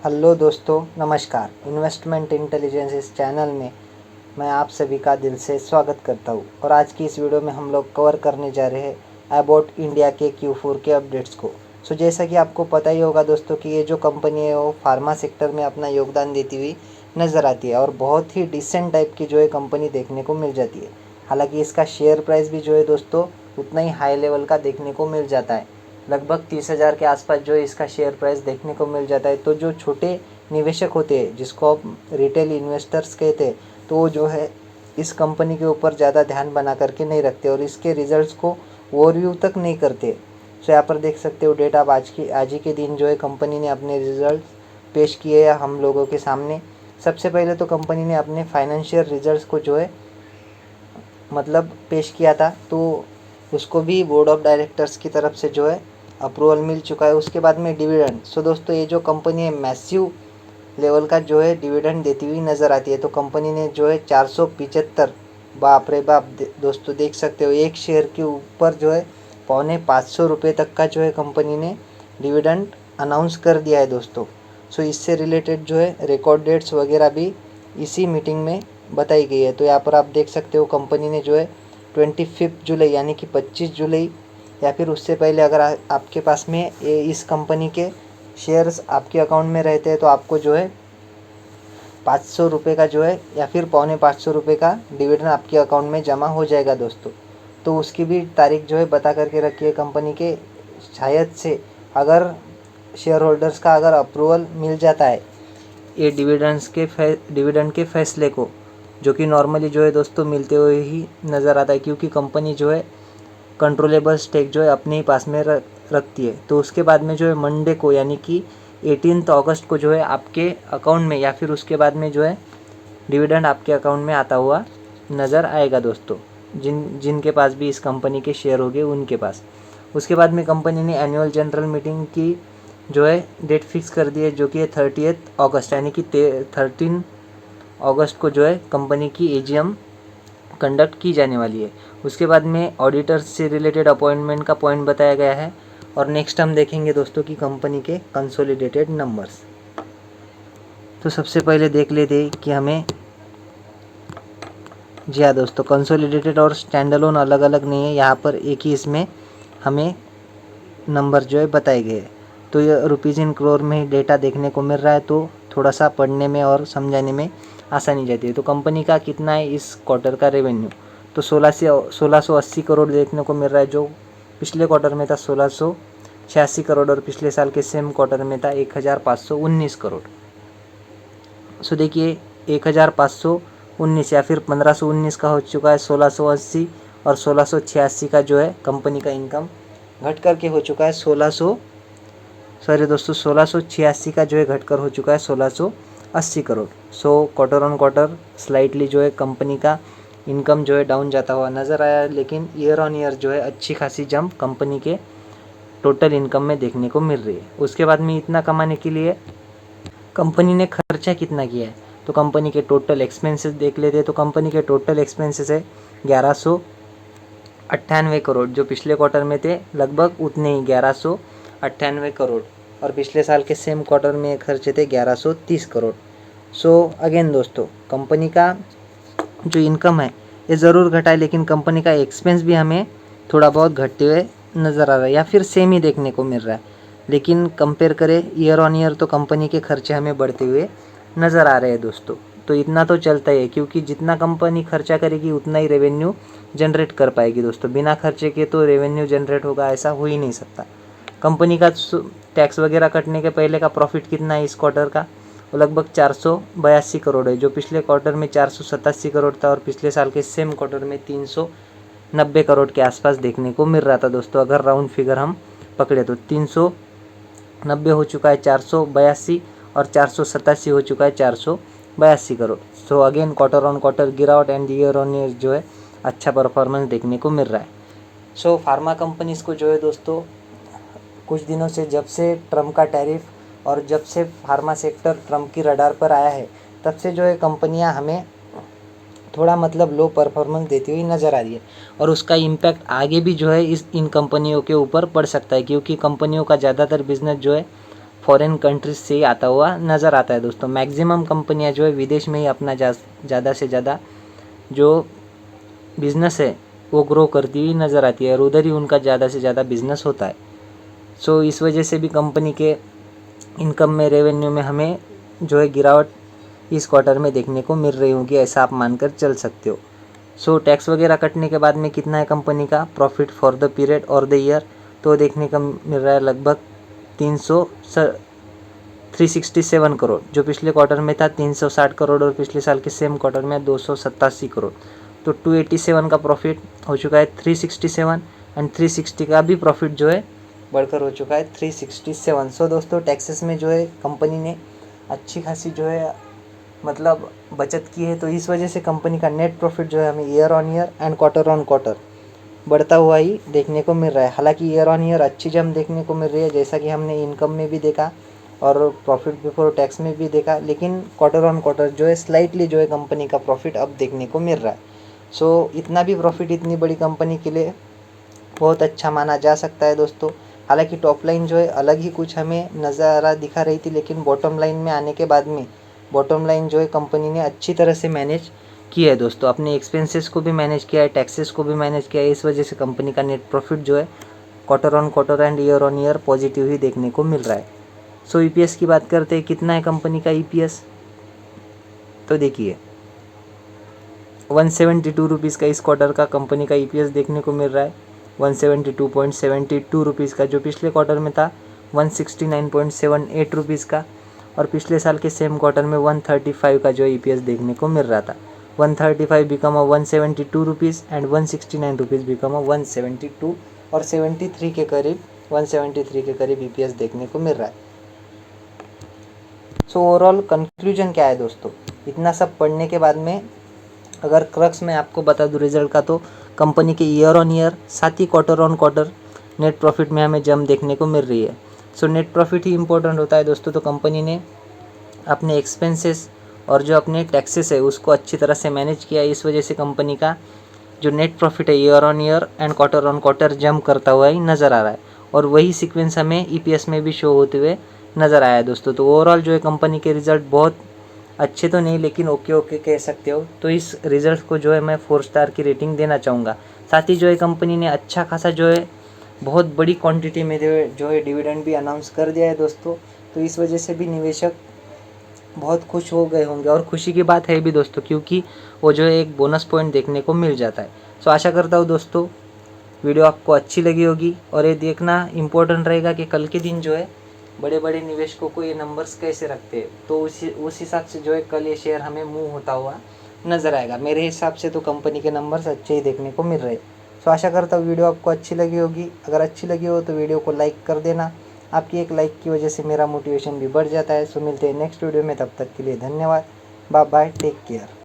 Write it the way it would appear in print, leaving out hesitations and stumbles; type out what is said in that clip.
Hello दोस्तों, नमस्कार। Investment intelligence इस चैनल में मैं आप सभी का दिल से स्वागत करता हूँ। और आज की इस वीडियो में हम लोग कवर करने जा रहे हैं अबाउट इंडिया के Q4 के अपडेट्स को। जैसा कि आपको पता ही होगा दोस्तों कि ये जो कंपनी है वो फार्मा सेक्टर में अपना योगदान देती हुई नज़र आती है और बहुत ही डिसेंट टाइप की जो है कंपनी देखने को मिल जाती है। हालांकि इसका शेयर प्राइस भी जो है दोस्तों उतना ही हाई लेवल का देखने को मिल जाता है। लगभग 30,000 के आसपास जो है इसका शेयर प्राइस देखने को मिल जाता है। तो जो छोटे निवेशक होते हैं, जिसको आप रिटेल इन्वेस्टर्स कहते हैं, तो वो जो है इस कंपनी के ऊपर ज़्यादा ध्यान बना करके नहीं रखते और इसके रिजल्ट्स को ओवरव्यू तक नहीं करते। यहाँ पर देख सकते हो डेटा। आज ही के दिन जो है कंपनी ने अपने रिजल्ट पेश किए हैं हम लोगों के सामने। सबसे पहले तो कंपनी ने अपने फाइनेंशियल रिजल्ट्स को जो है मतलब पेश किया था, तो उसको भी बोर्ड ऑफ डायरेक्टर्स की तरफ से जो है अप्रूवल मिल चुका है। उसके बाद में डिविडेंड। दोस्तों ये जो कंपनी है मैसिव लेवल का जो है डिविडेंड देती हुई नज़र आती है। तो कंपनी ने जो है 475, बाप रे बाप दोस्तों देख सकते हो, एक शेयर के ऊपर जो है 450 तक का जो है कंपनी ने डिविडेंड अनाउंस कर दिया है दोस्तों। इससे रिलेटेड जो है रिकॉर्ड डेट्स वगैरह भी इसी मीटिंग में बताई गई है। तो यहाँ पर आप देख सकते हो कंपनी ने जो है 25 जुलाई यानी कि 25 जुलाई या फिर उससे पहले अगर आपके पास में इस कंपनी के शेयर्स आपके अकाउंट में रहते हैं तो आपको जो है 500 रुपये का जो है या फिर 450 का डिविडेंड आपके अकाउंट में जमा हो जाएगा दोस्तों। तो उसकी भी तारीख जो है बता करके रखी है कंपनी के। शायद से अगर शेयर होल्डर्स का अगर अप्रूवल मिल जाता है ये डिविडेंड के फैसले को, जो कि नॉर्मली जो है दोस्तों मिलते हुए ही नज़र आता है, क्योंकि कंपनी जो है कंट्रोलेबल स्टेक जो है अपने ही पास में रखती है। तो उसके बाद में जो है मंडे को यानी कि 18 अगस्त को जो है आपके अकाउंट में या फिर उसके बाद में जो है डिविडेंड आपके अकाउंट में आता हुआ नज़र आएगा दोस्तों, जिनके पास भी इस कंपनी के शेयर होंगे उनके पास। उसके बाद में कंपनी ने एनुअल जनरल मीटिंग की जो है डेट फिक्स कर दी है, जो कि है 30 अगस्त यानी कि 13 अगस्त को जो है कंपनी की AGM कंडक्ट की जाने वाली है। उसके बाद में ऑडिटर्स से रिलेटेड अपॉइंटमेंट का पॉइंट बताया गया है। और नेक्स्ट हम देखेंगे दोस्तों की कंपनी के कंसोलिडेटेड नंबर्स। तो सबसे पहले देख लेते हैं कि हमें, जी हाँ दोस्तों, कंसोलिडेटेड और स्टैंडअलोन अलग अलग नहीं है, यहाँ पर एक ही इसमें हमें नंबर जो है बताए गए हैं। तो ये रुपीज़ इन करोड़ में ही डेटा देखने को मिल रहा है, तो थोड़ा सा पढ़ने में और समझाने में आसानी जाती है। तो कंपनी का कितना है इस क्वार्टर का रेवेन्यू, तो 1680 करोड़ देखने को मिल रहा है, जो पिछले क्वार्टर में था 1686 करोड़ और पिछले साल के सेम क्वार्टर में था 1519 करोड़। देखिए 1519 या फिर 1519 का हो चुका है 1680 और 1686 का जो है कंपनी का इनकम घट करके हो चुका है 1686 का जो है घटकर हो चुका है 1680 crore. Quarter on quarter slightly जो है कंपनी का इनकम जो है डाउन जाता हुआ नज़र आया, लेकिन ईयर ऑन ईयर जो है अच्छी खासी जंप कंपनी के टोटल इनकम में देखने को मिल रही है। उसके बाद में इतना कमाने के लिए कंपनी ने खर्चा कितना किया है, तो कंपनी के टोटल एक्सपेंसेस देख लेते हैं। तो कंपनी के टोटल एक्सपेंसेस है 1198 करोड़, जो पिछले क्वार्टर में थे लगभग उतने ही 1198 करोड़, और पिछले साल के सेम क्वार्टर में खर्चे थे 1130 करोड़। अगेन दोस्तों कंपनी का जो इनकम है ये ज़रूर घटा है, लेकिन कंपनी का एक्सपेंस भी हमें थोड़ा बहुत घटते हुए नज़र आ रहा है या फिर सेम ही देखने को मिल रहा है। लेकिन कंपेयर करें ईयर ऑन ईयर तो कंपनी के खर्चे हमें बढ़ते हुए नज़र आ रहे हैं दोस्तों। तो इतना तो चलता है, क्योंकि जितना कंपनी खर्चा करेगी उतना ही रेवेन्यू जनरेट कर पाएगी दोस्तों। बिना खर्चे के तो रेवेन्यू जनरेट होगा ऐसा हो ही नहीं सकता। कंपनी का टैक्स वगैरह कटने के पहले का प्रॉफिट कितना है इस क्वार्टर का, वो लगभग 482 करोड़ है, जो पिछले क्वार्टर में 487 करोड़ था और पिछले साल के सेम क्वार्टर में 390 करोड़ के आसपास देखने को मिल रहा था दोस्तों। अगर राउंड फिगर हम पकड़े तो 390 हो चुका है 482 और 487 हो चुका है 482 crore. Again quarter on quarter गिरावट एंड ईयर ऑन ईयर जो है अच्छा परफॉर्मेंस देखने को मिल रहा है। फार्मा कंपनीज़ को जो है दोस्तों कुछ दिनों से, जब से ट्रम्प का टैरिफ और जब से फार्मा सेक्टर ट्रम्प की रडार पर आया है, तब से जो है कंपनियां हमें थोड़ा मतलब लो परफॉर्मेंस देती हुई नज़र आ रही है। और उसका इम्पैक्ट आगे भी जो है इन कंपनियों के ऊपर पड़ सकता है, क्योंकि कंपनियों का ज़्यादातर बिजनेस जो है फॉरेन कंट्रीज से ही आता हुआ नज़र आता है दोस्तों। मैक्सिमम कंपनियां जो है विदेश में ही अपना ज़्यादा से ज़्यादा जो बिज़नेस है वो ग्रो करती हुई नज़र आती है और उधर ही उनका ज़्यादा से ज़्यादा बिज़नेस होता है। सो इस वजह से भी कंपनी के इनकम में, रेवेन्यू में हमें जो है गिरावट इस क्वार्टर में देखने को मिल रही होगी, ऐसा आप मानकर चल सकते हो। सो टैक्स वगैरह कटने के बाद में कितना है कंपनी का प्रॉफिट फॉर द पीरियड और द ईयर, तो देखने को मिल रहा है लगभग 367 करोड़, जो पिछले क्वार्टर में था 360 करोड़ और पिछले साल के सेम क्वार्टर में 287 करोड़। तो 287 का प्रॉफिट हो चुका है 367 एंड 360 का भी प्रॉफिट जो है बढ़कर हो चुका है 367। सो दोस्तों टैक्सेस में जो है कंपनी ने अच्छी खासी जो है मतलब बचत की है, तो इस वजह से कंपनी का नेट प्रॉफिट जो है हमें year on year and quarter on quarter बढ़ता हुआ ही देखने को मिल रहा है। हालांकि ईयर ऑन ईयर अच्छी जम देखने को मिल रही है, जैसा कि हमने इनकम में भी देखा और प्रॉफिट बिफोर टैक्स में भी देखा, लेकिन क्वार्टर ऑन क्वार्टर जो है स्लाइटली जो है कंपनी का प्रॉफिट अब देखने को मिल रहा है। सो इतना भी प्रॉफिट इतनी बड़ी कंपनी के लिए बहुत अच्छा माना जा सकता है दोस्तों। हालांकि टॉप लाइन जो है अलग ही कुछ हमें नज़ारा दिखा रही थी, लेकिन बॉटम लाइन में आने के बाद में बॉटम लाइन जो है कंपनी ने अच्छी तरह से मैनेज किया है दोस्तों। अपने एक्सपेंसेस को भी मैनेज किया है, टैक्सेस को भी मैनेज किया है। इस वजह से कंपनी का नेट प्रॉफिट जो है quarter on quarter and year on year positive ही देखने को मिल रहा है। सो ईपीएस की बात करते हैं, कितना है कंपनी का ईपीएस, तो देखिए 172 रुपीज़ का इस क्वार्टर का कंपनी का ईपीएस देखने को मिल रहा है। 172.72 रुपीज़ का, जो पिछले क्वार्टर में था 169.78 रुपीज़ का, और पिछले साल के सेम क्वार्टर में 135 का जो ईपीएस देखने को मिल रहा था। 135 become 172 rupees and 169 rupees become 172 और 73 के करीब 173 के करीब ईपीएस देखने को मिल रहा है। सो ओवरऑल कंक्लूजन क्या है दोस्तों, इतना सब पढ़ने के बाद में अगर क्रक्स में आपको बता दूं रिजल्ट का, तो कंपनी के ईयर ऑन ईयर साथ ही quarter on quarter net profit में हमें जम देखने को मिल रही है। सो नेट प्रॉफिट ही इम्पोर्टेंट होता है दोस्तों। तो कंपनी ने अपने एक्सपेंसेस और जो अपने टैक्सेस है उसको अच्छी तरह से मैनेज किया है। इस वजह से कंपनी का जो नेट प्रॉफिट है year on year and quarter on quarter जम करता हुआ ही नज़र आ रहा है, और वही सीक्वेंस हमें ईपीएस में भी शो होते हुए नज़र आया है दोस्तों। तो ओवरऑल जो है कंपनी के रिजल्ट बहुत अच्छे तो नहीं, लेकिन ओके ओके कह सकते हो। तो इस रिजल्ट को जो है मैं 4 स्टार की रेटिंग देना चाहूँगा। साथ ही जो है कंपनी ने अच्छा खासा जो है बहुत बड़ी क्वांटिटी में जो है डिविडेंड भी अनाउंस कर दिया है दोस्तों। तो इस वजह से भी निवेशक बहुत खुश हो गए होंगे, और खुशी की बात है भी दोस्तों, क्योंकि वो जो है एक बोनस पॉइंट देखने को मिल जाता है। सो आशा करता हूँ दोस्तों वीडियो आपको अच्छी लगी होगी, और ये देखना इम्पोर्टेंट रहेगा कि कल के दिन जो है बड़े बड़े निवेशकों को ये नंबर्स कैसे रखते हैं, तो उस हिसाब से जो है कल ये शेयर हमें मूव होता हुआ नज़र आएगा। मेरे हिसाब से तो कंपनी के नंबर्स अच्छे ही देखने को मिल रहे हैं। सो आशा करता हूँ वीडियो आपको अच्छी लगी होगी। अगर अच्छी लगी हो तो वीडियो को लाइक कर देना, आपकी एक लाइक की वजह से मेरा मोटिवेशन भी बढ़ जाता है। सो मिलते हैं नेक्स्ट वीडियो में, तब तक के लिए धन्यवाद, बाय बाय, टेक केयर।